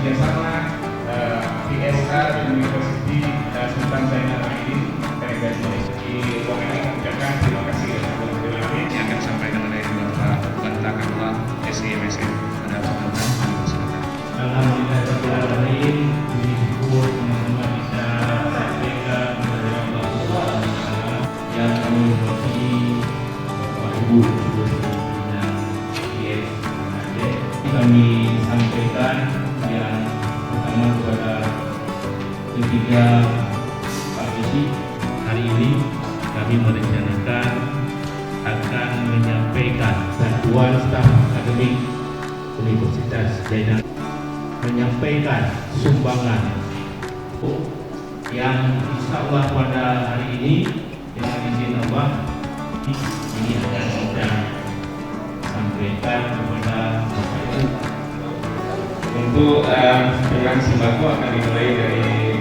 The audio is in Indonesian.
kerjasama ISR University Sultan Zainal Abidin delegasi di ruangan ini mengucapkan terima kasih yang akan disampaikan oleh Bapak Banta Kamla SIMSN pada kesempatan silakan. Alhamdulillah syukur teman-teman bisa sampaikan kepada Allah yang kami hormati Bapak Ibu dan IS kami sampaikan yang pertama kepada ketiga partisi. Hari ini kami merencanakan akan menyampaikan Satuan Staf Akademik Universitas Zainal menyampaikan sumbangan yang insya Allah pada hari ini dengan izin Allah ini akan kita sampaikan kepada Bapak Ibu. Untuk dengan sembako akan dimulai dari